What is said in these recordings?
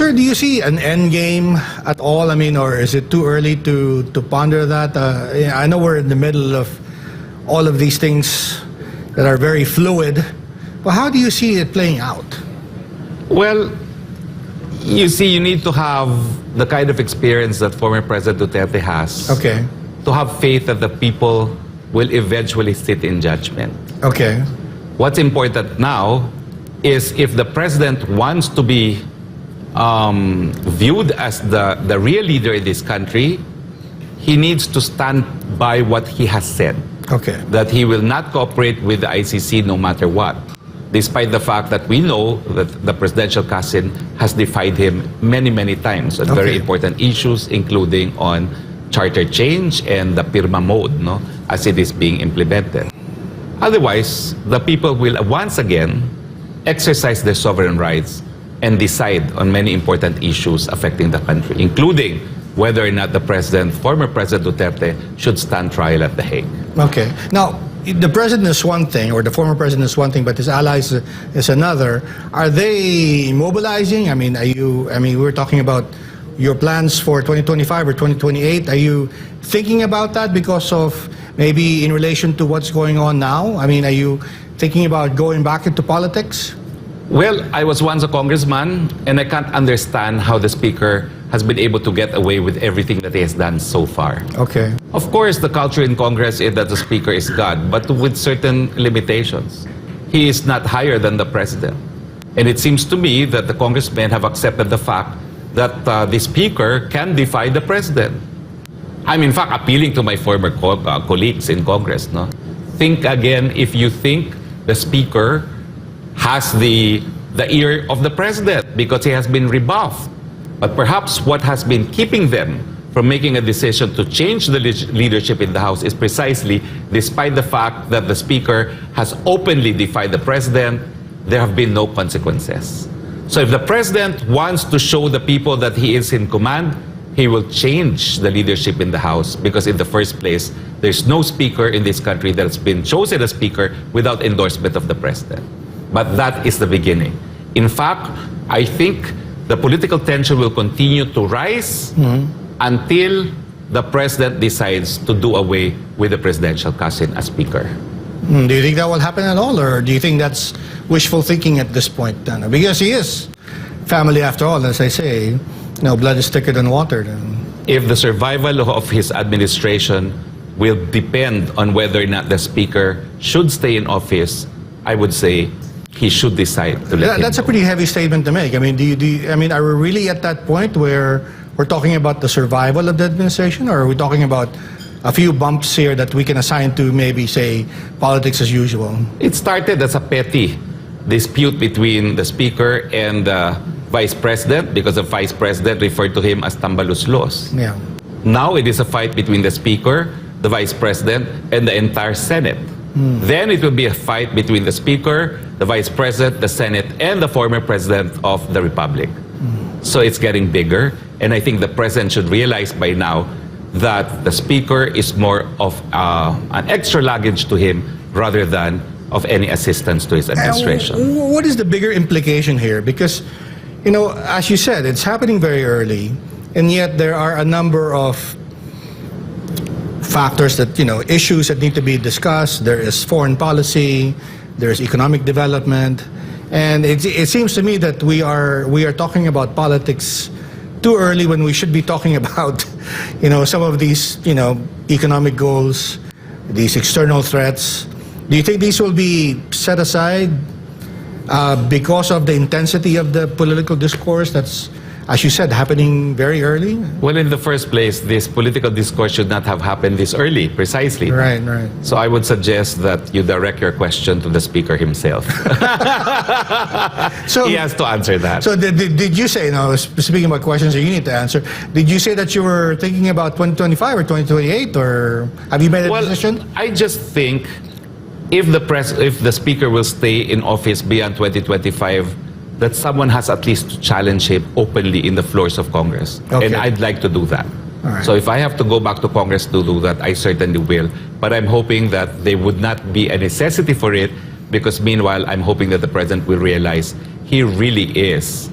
Sir, do you see an end game at all? I mean, or is it too early to ponder that? I know we're in the middle of all of these things that are very fluid, but how do you see it playing out? Well, you see, you need to have the kind of experience that former President Duterte has. Okay. To have faith that the people will eventually sit in judgment. Okay. What's important now is if the president wants to be viewed as the real leader in this country, he needs to stand by what he has said. Okay. That he will not cooperate with the ICC no matter what, despite the fact that we know that the presidential cousin has defied him many, many times on very important issues, including on charter change and the PIRMA mode, no, as it is being implemented. Otherwise, the people will once again exercise their sovereign rights and decide on many important issues affecting the country, including whether or not the president, former President Duterte, should stand trial at The Hague. Okay. Now, the president is one thing, or the former president is one thing, but his allies is another. Are they mobilizing? I mean, we're talking about your plans for 2025 or 2028. Are you thinking about that because of maybe in relation to what's going on now? I mean, are you thinking about going back into politics? Well, I was once a congressman, and I can't understand how the speaker has been able to get away with everything that he has done so far. Okay. Of course, the culture in Congress is that the speaker is God, but with certain limitations. He is not higher than the president. And it seems to me that the congressmen have accepted the fact that the speaker can defy the president. I'm in fact appealing to my former colleagues in Congress. No? Think again if you think the speaker has the ear of the president because he has been rebuffed. But perhaps what has been keeping them from making a decision to change the leadership in the House is precisely despite the fact that the speaker has openly defied the president, there have been no consequences. So if the president wants to show the people that he is in command, he will change the leadership in the House because in the first place, there's no speaker in this country that has been chosen as speaker without endorsement of the president. But that is the beginning. In fact, I think the political tension will continue to rise until the president decides to do away with the presidential cousin as speaker. Do you think that will happen at all, or do you think that's wishful thinking at this point? Because he is family after all, as I say, blood is thicker than water. If the survival of his administration will depend on whether or not the speaker should stay in office, I would say he should decide to let him That's go. a pretty heavy statement to make. I mean, are we really at that point where we're talking about the survival of the administration, or are we talking about a few bumps here that we can assign to maybe, say, politics as usual? It started as a petty dispute between the speaker and the vice president because the vice president referred to him as tambaluslos. Yeah. Now it is a fight between the speaker, the vice president, and the entire Senate. Then it will be a fight between the speaker, the vice president, the Senate, and the former president of the republic. So it's getting bigger, and I think the president should realize by now that the speaker is more of an extra luggage to him rather than of any assistance to his administration. What is the bigger implication here? Because, as you said, it's happening very early, and yet there are a number of factors that, issues that need to be discussed. There is foreign policy, there's economic development, and it seems to me that we are talking about politics too early when we should be talking about, some of these, economic goals, these external threats. Do you think these will be set aside because of the intensity of the political discourse that's, as you said, happening very early? Well, in the first place, this political discourse should not have happened this early, precisely. Right, right. So I would suggest that you direct your question to the speaker himself. So he has to answer that. So did you say, speaking about questions that you need to answer, did you say that you were thinking about 2025 or 2028, or have you made a decision? I just think if the speaker will stay in office beyond 2025, that someone has at least to challenge him openly in the floors of Congress. Okay. And I'd like to do that. All right. So if I have to go back to Congress to do that, I certainly will. But I'm hoping that there would not be a necessity for it, because meanwhile, I'm hoping that the president will realize he really is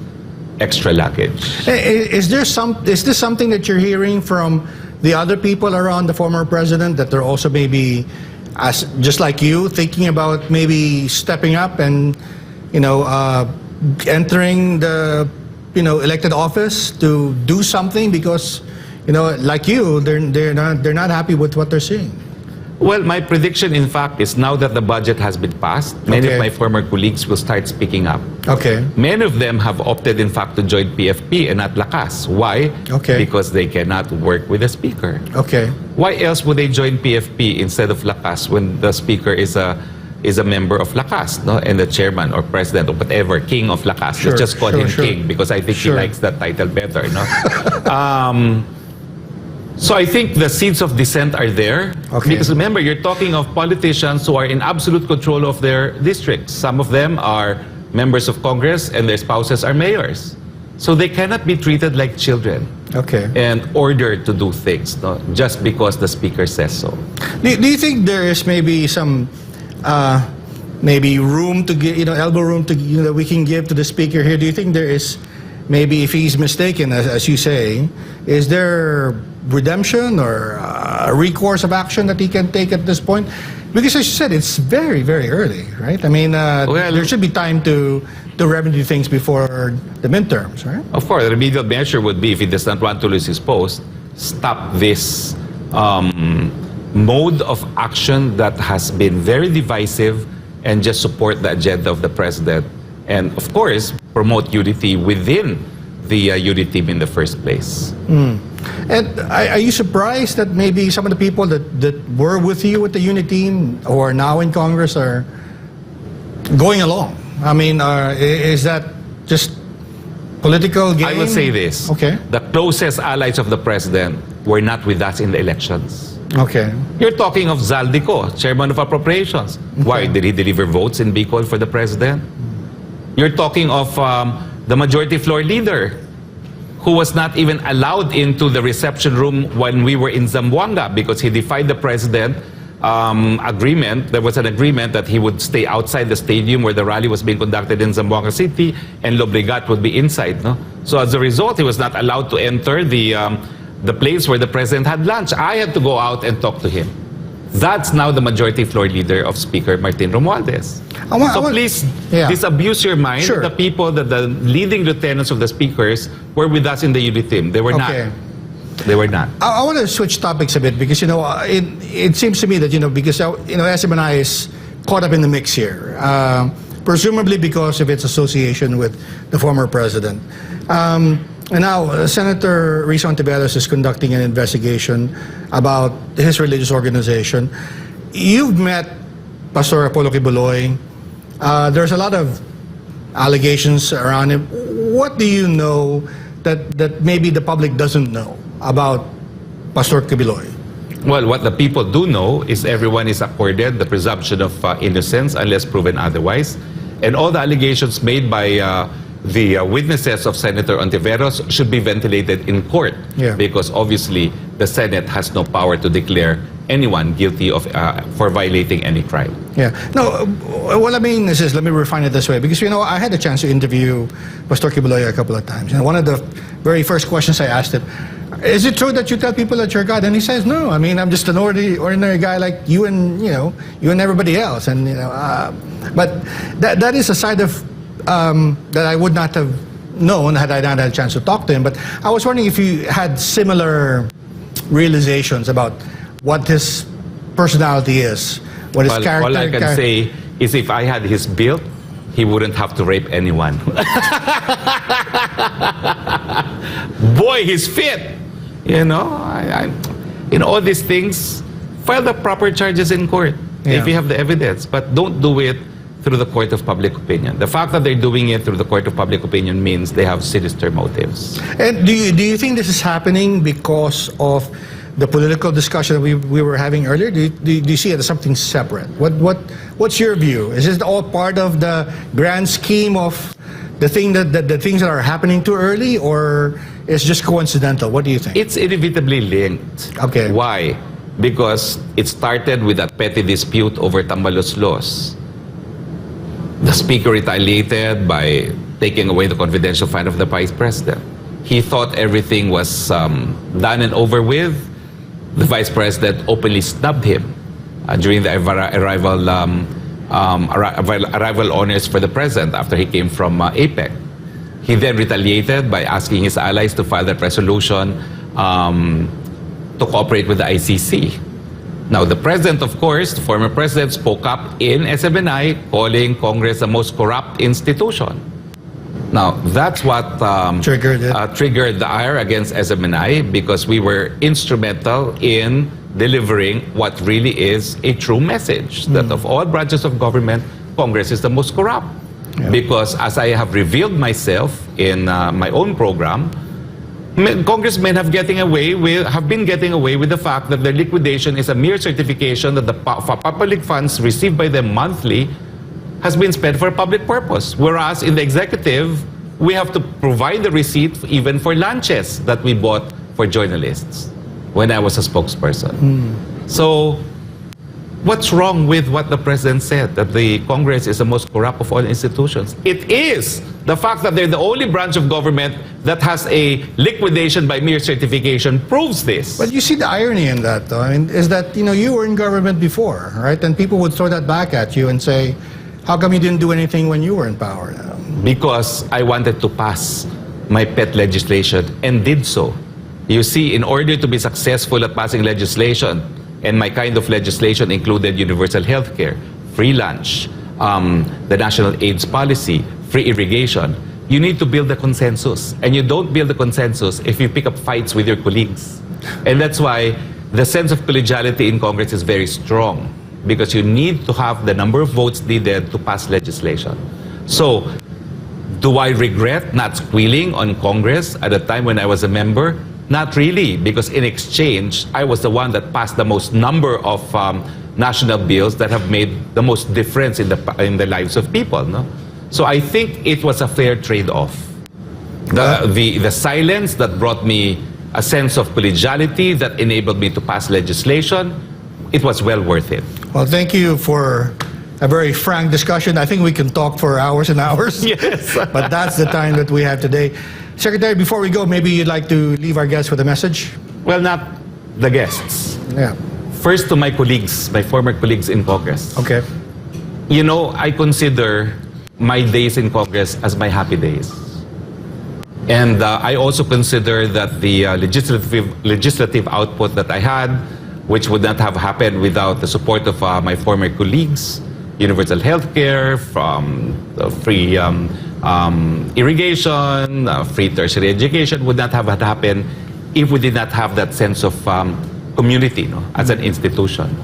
extra luggage. Is this something that you're hearing from the other people around the former president, that they're also maybe, just like you, thinking about maybe stepping up and, entering the, elected office to do something because, like you, they're not happy with what they're seeing? Well, my prediction, in fact, is now that the budget has been passed, many of my former colleagues will start speaking up. Okay. Many of them have opted, in fact, to join PFP and not Lakas. Why? Okay. Because they cannot work with the Speaker. Okay. Why else would they join PFP instead of Lakas when the Speaker is a member of Lakas, no? And the chairman or president or whatever, king of Lakas. Sure, Let's just call him king because I think he likes that title better. No? So I think the seeds of dissent are there. Okay. Because remember, you're talking of politicians who are in absolute control of their districts. Some of them are members of Congress and their spouses are mayors. So they cannot be treated like children. Okay. And ordered to do things, no? Just because the Speaker says so. Do you think there is maybe some maybe room to give, elbow room to, that we can give to the Speaker here? Do you think there is, maybe if he's mistaken, as you say, is there redemption or a recourse of action that he can take at this point? Because as you said, it's very, very early, right? I mean, there should be time to remedy things before the midterms, right? Of course, the remedial measure would be, if he does not want to lose his post, stop this mode of action that has been very divisive and just support the agenda of the president. And of course, promote unity within the unity team in the first place. And are you surprised that maybe some of the people that were with you with the unity team who are now in Congress are going along? I mean, is that just political game? I will say this. Okay. The closest allies of the president were not with us in the elections. Okay. You're talking of Zaldico, chairman of appropriations. Why? Did he deliver votes in Bicol for the president? You're talking of the majority floor leader, who was not even allowed into the reception room when we were in Zamboanga because he defied the president agreement. There was an agreement that he would stay outside the stadium where the rally was being conducted in Zamboanga City, and Lobregat would be inside. No? So as a result, he was not allowed to enter the place where the president had lunch. I had to go out and talk to him. That's now the majority floor leader of Speaker Martin Romualdez. Please disabuse your mind. Sure. The people, the leading lieutenants of the speakers were with us in the unity team. They were not. They were not. I want to switch topics a bit because, it seems to me that, because, SMNI is caught up in the mix here. Presumably because of its association with the former president. And now, Senator Risa Ontiveros is conducting an investigation about his religious organization. You've met Pastor Apollo Kibuloy. There's a lot of allegations around him. What do you know that maybe the public doesn't know about Pastor Kibuloy? Well, what the people do know is everyone is accorded the presumption of innocence unless proven otherwise. And all the allegations made by the witnesses of Senator Ontiveros should be ventilated in court because obviously the Senate has no power to declare anyone guilty of for violating any crime. Yeah. No, what I mean is let me refine it this way because, I had a chance to interview Pastor Kibuloy a couple of times. And one of the very first questions I asked him, is it true that you tell people that you're God? And he says, no, I mean, I'm just an ordinary guy like you and, you and everybody else. And, but that is a side of that I would not have known had I not had a chance to talk to him. But I was wondering if you had similar realizations about what his personality is, what his character. All I can say is if I had his build, he wouldn't have to rape anyone. Boy, he's fit. All these things, file the proper charges in court if you have the evidence, but don't do it through the court of public opinion. The fact that they're doing it through the court of public opinion means they have sinister motives. And do you think this is happening because of the political discussion that we were having earlier? Do you see it as something separate? What's your view? Is this all part of the grand scheme of the things that are happening too early, or is just coincidental? What do you think? It's inevitably linked. Okay. Why? Because it started with that petty dispute over Tambaloslos. The speaker retaliated by taking away the confidential fund of the Vice President. He thought everything was done and over with. The Vice President openly snubbed him during the arrival honors for the President after he came from APEC. He then retaliated by asking his allies to file that resolution to cooperate with the ICC. Now, the President, of course, the former President, spoke up in SMNI, calling Congress the most corrupt institution. Now, that's what triggered the ire against SMNI, because we were instrumental in delivering what really is a true message, that of all branches of government, Congress is the most corrupt. Yeah. Because as I have revealed myself in my own program, congressmen have been getting away with the fact that their liquidation is a mere certification that the public funds received by them monthly has been spent for a public purpose. Whereas in the executive, we have to provide the receipt even for lunches that we bought for journalists when I was a spokesperson. So, what's wrong with what the President said, that the Congress is the most corrupt of all institutions? It is. The fact that they're the only branch of government that has a liquidation by mere certification proves this. But you see the irony in that, though, I mean, is that, you were in government before, right? And people would throw that back at you and say, how come you didn't do anything when you were in power? Because I wanted to pass my pet legislation and did so. You see, in order to be successful at passing legislation, and my kind of legislation included universal health care, free lunch, the national AIDS policy, free irrigation, you need to build a consensus. And you don't build a consensus if you pick up fights with your colleagues. And that's why the sense of collegiality in Congress is very strong, because you need to have the number of votes needed to pass legislation. So, do I regret not squealing on Congress at the time when I was a member? Not really, because in exchange, I was the one that passed the most number of national bills that have made the most difference in the lives of people. No? So I think it was a fair trade-off. The silence that brought me a sense of collegiality that enabled me to pass legislation, it was well worth it. Well, thank you for a very frank discussion. I think we can talk for hours and hours. Yes. But that's the time that we have today. Secretary, before we go, maybe you'd like to leave our guests with a message? Well, not the guests. Yeah. First to my colleagues, my former colleagues in Congress. Okay. I consider my days in Congress as my happy days. And I also consider that the legislative output that I had, which would not have happened without the support of my former colleagues, universal health care, from free irrigation, free tertiary education, would not have happened if we did not have that sense of community as an institution.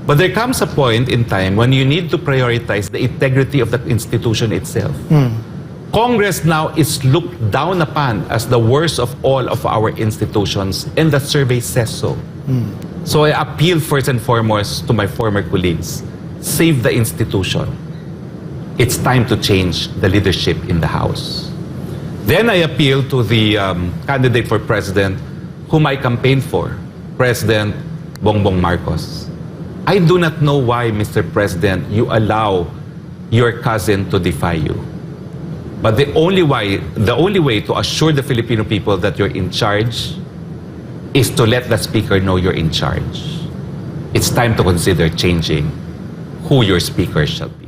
But there comes a point in time when you need to prioritize the integrity of the institution itself. Congress now is looked down upon as the worst of all of our institutions, and the survey says so. So I appeal first and foremost to my former colleagues, save the institution. It's time to change the leadership in the House. Then I appeal to the candidate for president whom I campaigned for, President Bongbong Marcos. I do not know why, Mr. President, you allow your cousin to defy you. But the only way to assure the Filipino people that you're in charge is to let the Speaker know you're in charge. It's time to consider changing who your Speaker shall be.